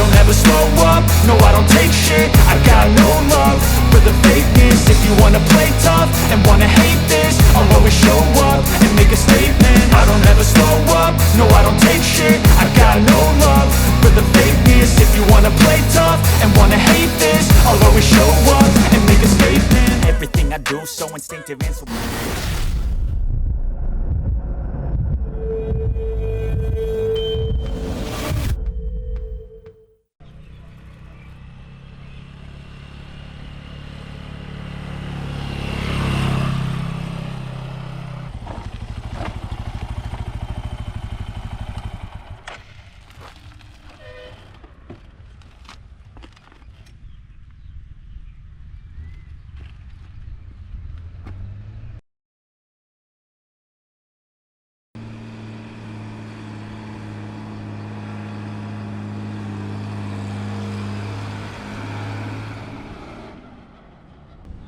don't ever slow up, no I don't take shit. I got no love for the fakeness. If you wanna play tough and wanna hate this, I'll always show up and make a statement. I don't ever slow up, no I don't take shit. I got no love for the fakeness. If you wanna play tough and wanna hate this, I'll always show up and make a statement. Everything I do so instinctive and so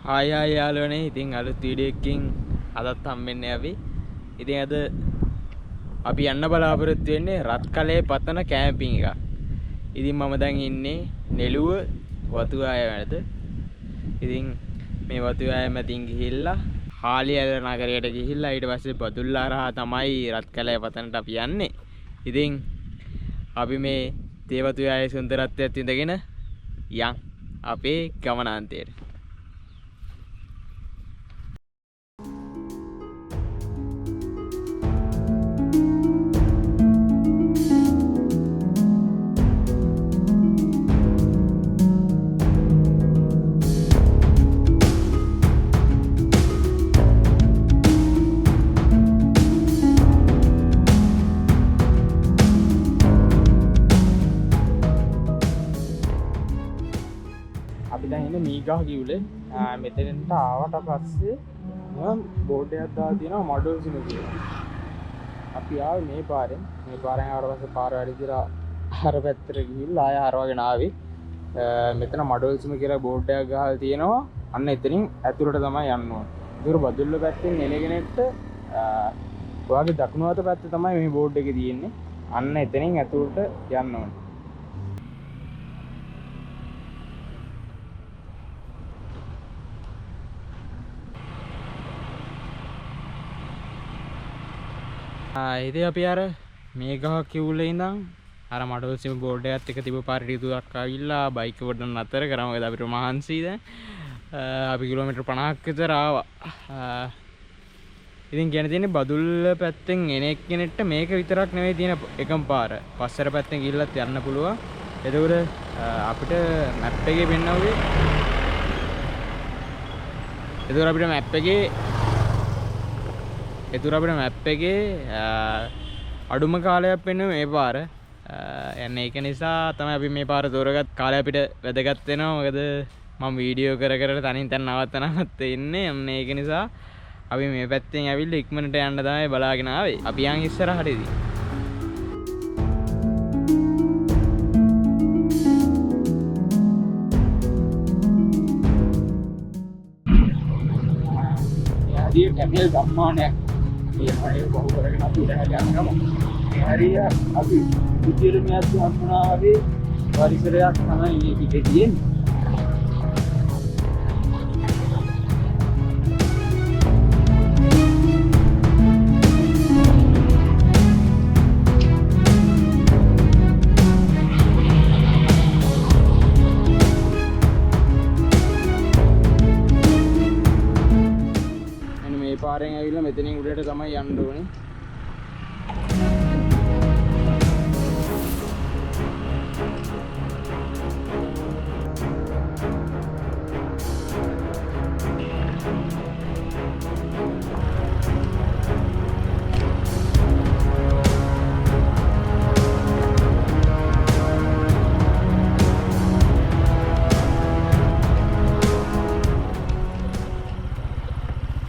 Hi යාළුවනේ ඉතින් අලුත් video එකකින් අදත් හම්බෙන්නේ අපි. ඉතින් අද අපි යන්න බලාපොරොත්තු වෙන්නේ රත්කලේ පතන කැම්පින් එක. ඉතින් මම දැන් ඉන්නේ නෙළුව වතුආය මැද. ඉතින් මේ වතුආය මැදින් ගිහිල්ලා හාලියල නගරයට ගිහිල්ලා ඊට පස්සේ බදුල්ලා රහා තමයි රත්කලේ පතනට අපි යන්නේ. ඉතින් අපි මේ දේවතුආයේ සුන්දරත්වයත් විඳගෙන යන් අපේ ගමනාන්තයට. මීගහ කිව්ලේ මෙතනට ආවට පස්සේ මම බෝඩ් එකක් දාලා තියෙනවා මොඩල් සිම කියලා. අපි ආවේ මේ පාරෙන් ආවට පස්සේ පාර වැඩි කියලා අර පැත්තට ගිහිල්ලා ආය හරවගෙන ආවේ. මෙතන මොඩල් සිම කියලා බෝඩ් එකක් ගහලා තියෙනවා. අන්න එතනින් ඇතුළට තමයි යන්න ඕනේ. ඒක බදුල්ල පැත්තෙන් එන කෙනෙක්ට ඔයාගේ දකුණු අත පැත්තේ තමයි මේ බෝඩ් එකේ තියෙන්නේ. අන්න එතනින් ඇතුළට යන්න ඕනේ. ඉතින් අපි අර මේගහ කිව්ලේ ඉඳන් අර මඩොල් සිම බෝඩ් එකත් එක තිබ්බ පාරට ඉදුවක් ආවිල්ලා බයික් එක නතර කරා. මොකද අපිට මහන්සි දැන් අපි කිලෝමීටර් 50ක් විතර ආවා. ඉතින් කියන්න තියෙන්නේ බදුල්ල පැත්තෙන් එන එක්කෙනෙක්ට මේක විතරක් නෙවෙයි තියෙන එකම පාර. පස්සර පැත්තෙන් ගිහිල්ලත් යන්න පුළුවන්. එතකොට අපිට මැප් එකේ පෙන්නවුවේ. එතකොට අපිට මැප් එකේ අඩුම කාලයක් වෙන්නේ මේ පාර. යන්නේ ඒක නිසා තමයි අපි මේ පාර තෝරගත්. කාලය අපිට වැදගත් වෙනවා. මොකද මම වීඩියෝ කර තනින් තන නවත්තනවත් ඉන්නේ. යන්නේ ඒක නිසා අපි මේ පැත්තෙන් ඇවිල්ලා ඉක්මනට යන්න තමයි බලාගෙන ආවේ. අපි යන් ඉස්සරහට ඉදී. යාදී කැමල් ගම්මානයක් ये बहु करගෙන අපි දැන් යනවා. හරිය අපි විදියට මෙයක් හම්බුණා වගේ පරිසරයක් තමයි මේ පිටේ තියෙන්නේ. පාරෙන් ඇවිල්ලා මෙතනින් උඩට තමයි යන්න ඕනේ.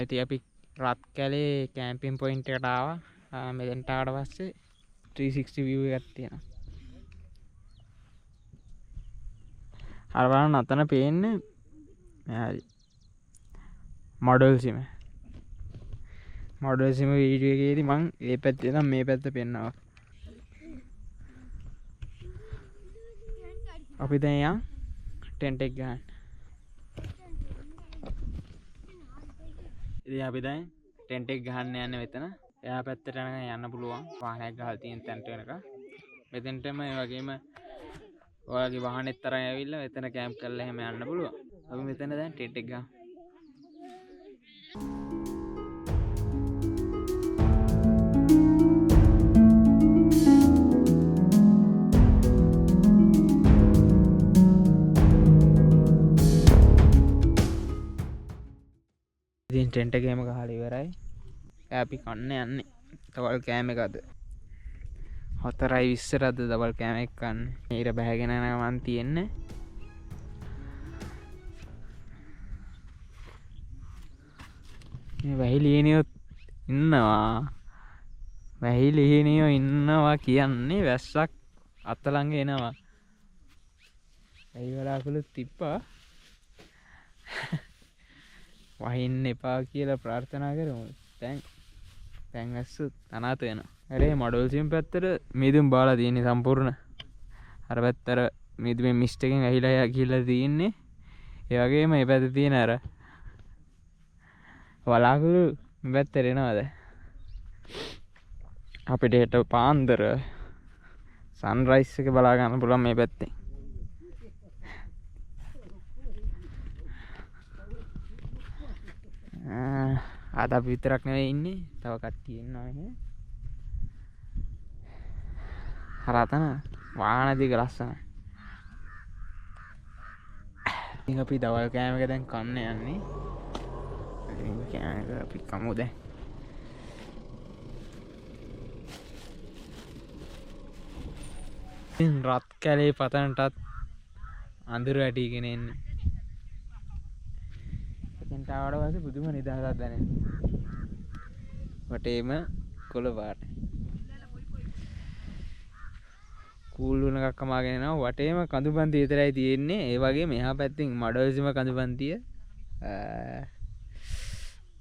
ඉතින් අපි රත්කැලේ කැම්පින් පොයින්ට් එකට ආවා. මෙතෙන්ට ආවට පස්සේ 360 view එකක් තියෙනවා. අර බලන්න අතන පේන්නේ හරි මොඩල් සිම වීඩියෝ එකේදී මම මේ පැත්තේ ඉඳන් මේ පැත්ත පෙන්නනවා. අපි දැන් යන් ටෙන්ට් එක ගන්න. ඉතින් අපි දැන් ටෙන්ට් එක ගහන්න යන්නේ මෙතන. එහා පැත්තට යන්න පුළුවන්. වාහනයක් ගහලා තියෙන තැනට වෙනකන්. මෙතෙන්ටම ඒ වගේම ඔයාලගේ වාහනේත් තරම් ඇවිල්ලා මෙතන කැම්ප් කරලා එහෙම යන්න පුළුවන්. අපි මෙතන දැන් ටෙන්ට් එක ගහමු. ඉතින් ටෙන්ට් එකේම ගහලා ඉවරයි. අපි කන්න යන්නේ. තවල් කෑම එකද 4:20ට දවල් කෑම එක කන්න. ඊට බෑගෙන යනවා මන් තියෙන්නේ. මේ වැහිලියනියොත් ඉන්නවා. වැහිලියනියෝ ඉන්නවා කියන්නේ වැස්සක් අත ළඟ එනවා. ඇයි වලාකුළු තිබ්බා. වහින්න එපා කියලා ප්‍රාර්ථනා කරමු. දැන් ඇස්සුත් අනාත වෙනවා. අරේ මොඩල් සිම් පැත්තට මිදුම් බාලා තියෙන්නේ සම්පූර්ණ. අර පැත්තට මිදුමේ මිස්ට් එකෙන් ඇහිලා ගිහලා තියෙන්නේ. ඒ වගේම මේ පැත්තේ තියෙන අර වලාකුළු මේ පැත්තට එනවාද? අපිට හෙට පාන්දර සන්රයිස් එක බලා ගන්න පුළුවන් මේ පැත්තෙන්. අද අපි විතරක් නෙවෙයි ඉන්නේ. තව කට්ටිය ඉන්නවා එහෙම. හරතන වාහන දිග ලස්සනයි. ඉතින් අපි දවල් කෑම එක දැන් කන්න යන්නේ. ඉතින් කෑම එක අපි කමු දැන්. ඉතින් රත් කැලේ පතනටත් අඳුර වැටිගෙන එන්නේ. ටාවට පස්සේ පුදුම නිදහසක් දැනෙනවා. වටේම කොළ පාට. කූල් වුණ එකක් කමාගෙන එනවා. වටේම කඳුපන්ති විතරයි තියෙන්නේ. ඒ වගේ මෙහා පැත්තෙන් මඩවැසිම කඳුපන්තිය.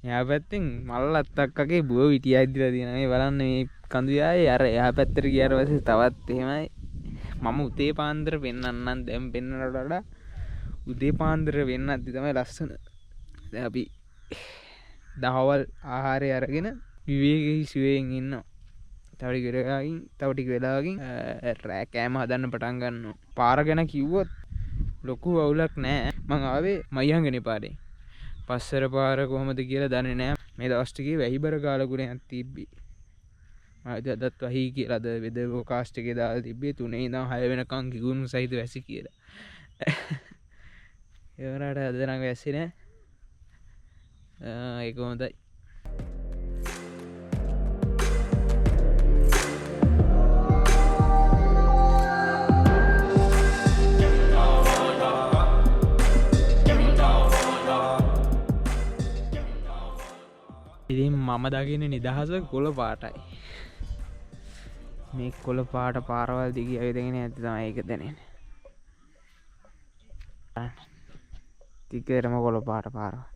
එහා පැත්තෙන් මල්ලත්තක් වගේ බුව විටියක් දීලා තියෙනවා. මේ බලන්න මේ කඳුයායේ අර එහා පැත්තට ගියාට පස්සේ තවත් එහෙමයි. මම උදේ පාන්දර වෙන්නන්නම් දැන් වෙන්නට වඩා උදේ පාන්දර වෙන්නත් තමයි ලස්සන. දැන් අපි දහවල් ආහාරය අරගෙන විවේකී සුවයෙන් ඉන්නවා. තව ටික වෙලාවකින් රෑ කෑම හදන්න පටන් ගන්නවා. පාර ගැන කිව්වොත් ලොකු අවුලක් නෑ. මං ආවේ මයංගනේ පාරේ. පස්සර පාර කොහමද කියලා දන්නේ නෑ. මේ දවස් ටිකේ වැහිබර කාලගුණයක් තිබ්බේ. අදත් වහී කියලාද වෙදර් ෆෝකාස්ට් එකේ දාලා තිබ්බේ 3 ඉඳන් 6 වෙනකන් කිගුණු සහිත වැසි කියලා. ඒ වරාට අද නම් වැස්සේ නෑ. ඒක හොඳයි. ඉතින් මම දකින නිදහස කොළ පාටයි. මේ කොළ පාට පාරවල් දිගේ ඇවිදගෙන ඇති තමයි ඒක දැනෙන්නේ. ටිකේටම කොළ පාට පාරවල්.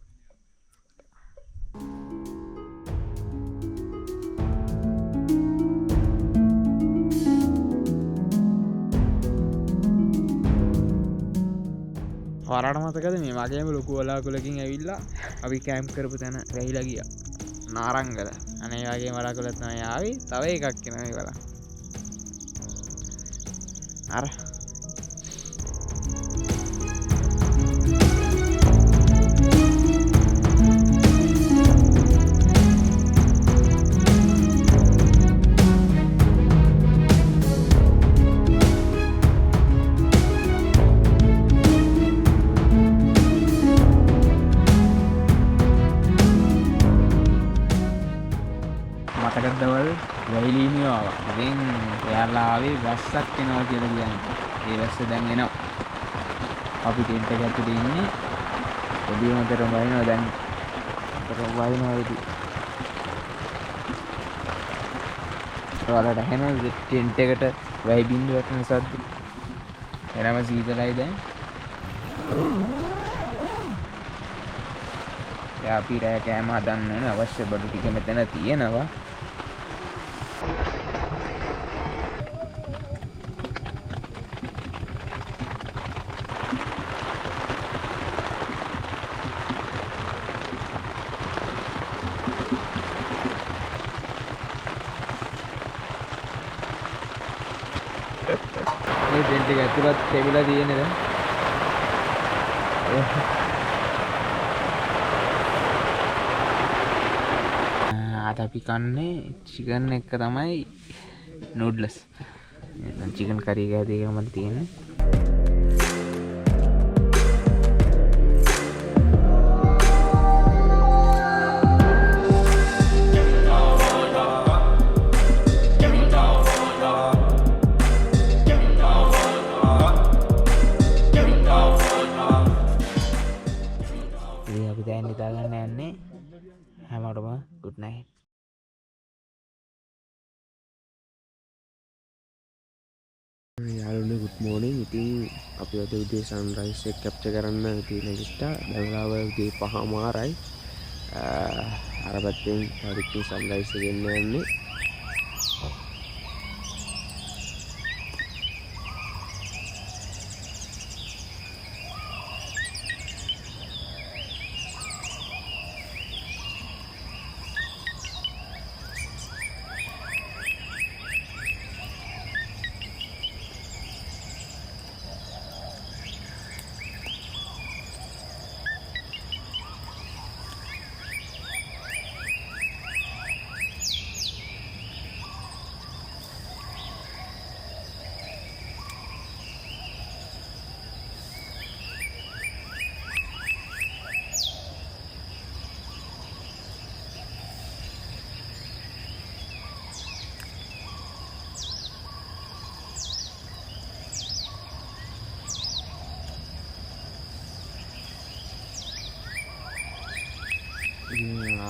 වරාට මතකද මේ වගේම ලොකු වලාකුළකින් ඇවිල්ලා අපි කැම්ප් කරපු තැන වැහිලා ගියා. නාරංගල. අනේ වගේ වලාකුළක් තමයි ආවේ. තව එකක් එනවා මේ බලන්න. අර මතකදවල් වැහිලීනියෝ ආවා. ඉතින් එයාලා ආවේ වැස්සක් එනවා කියලා කියන්නේ. ඒ වැස්ස දැන් එනවා. අපි ටෙන්ට් එක ඇතුලේ ඉන්නේ. ඔබිය මතර වයින්නවා දැන්. මතර වයින්නවා ඉතින්. ඔයාලට ඇහෙනවද ටෙන්ට් එකට වැහි බින්දුව වටන සද්ද? එනම සීතලයි දැන්. අපි රෑ කෑම හදන්න අවශ්‍ය බඩු ටික මෙතන තියෙනවා. මේ ටෙන්ට් එක ඇතුළත් තෙවිලා තියෙන්නේ දැන්. අද අපි කන්නේ චිකන් එක තමයි නූඩ්ලස්. චිකන් කරි එක හැදීගමද තියෙන්නේ. අපි දැන් නිදාගන්න යන්නේ. හැමෝටම good night. යාළුවනේ good morning. ඉතින් අපි අද උදේ sunrise එක capture කරන්න තියෙන ලිස්ටා. දැන් වෙලාව උදේ 5:00යි. අර පැත්තෙන් හරියට sunrise එක එන්න යන්නේ.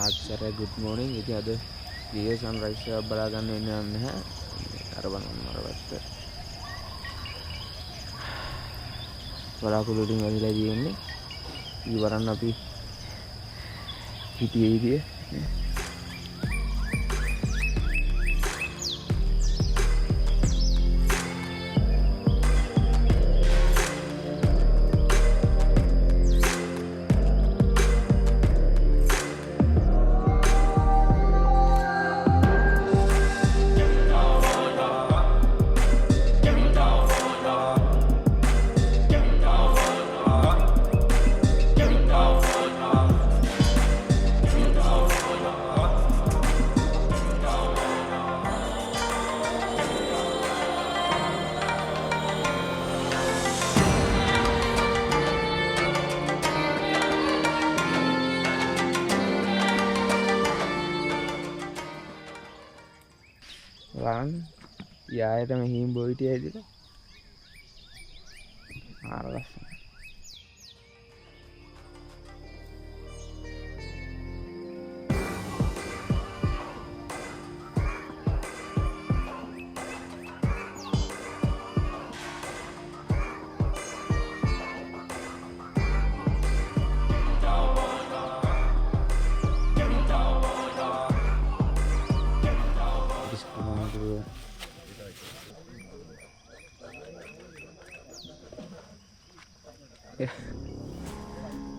ආච්චර good morning. ඉතින් අද ඊයේ sunrise එක බලා ගන්න වෙන්නේ නැහැ. අර බලන්න අර පැත්ත. බලාකුළු වලින් ඇවිල්ලා තියෙන්නේ. ඊවරන් අපි හිටියේ ඉතියේ. One, yeah, I mean, boy, it is.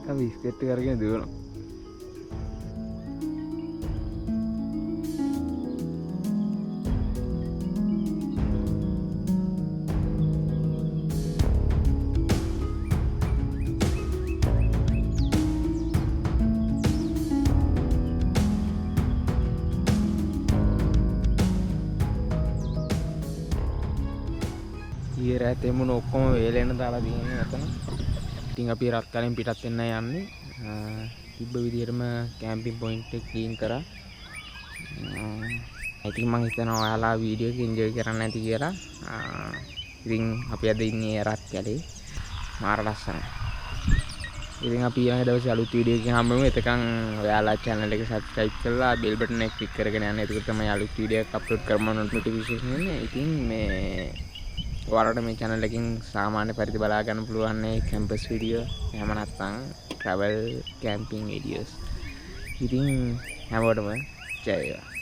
Kami biskit කරගෙන දුවනවා. ඊයේ රාතේ මුණ ඔක්කොම වේලෙන්න දාලා තියෙන්නේ නැතන. ඉතින් අපි රත් කලින් පිටත් වෙන්න යන්නේ. තිබ්බ විදිහටම කැම්පින් පොයින්ට් එක ක්ලීන් කරා. ඉතින් මම හිතනවා ඔයාලා වීඩියෝ එක එන්ජොයි කරන්න ඇති කියලා. ඉතින් අපි අද ඉන්නේ රත් කැලේ. මාර ලස්සනයි. ඉතින් අපි ඊළඟ දවසේ අලුත් වීඩියෝ එකකින් හම්බෙමු. එතකන් ඔයාලා channel එක subscribe කරලා bell button එක click කරගෙන යන්න. ඒක තමයි අලුත් වීඩියෝ එකක් අප්ලෝඩ් කරම notification එන්නේ. ඉතින් මේ ඔයාලට මේ channel එකකින් සාමාන්‍ය පරිදි බලා ගන්න පුළුවන් මේ campus video එහෙම නැත්නම් travel camping videos. ඉතින් හැමෝටම ජය වේවා.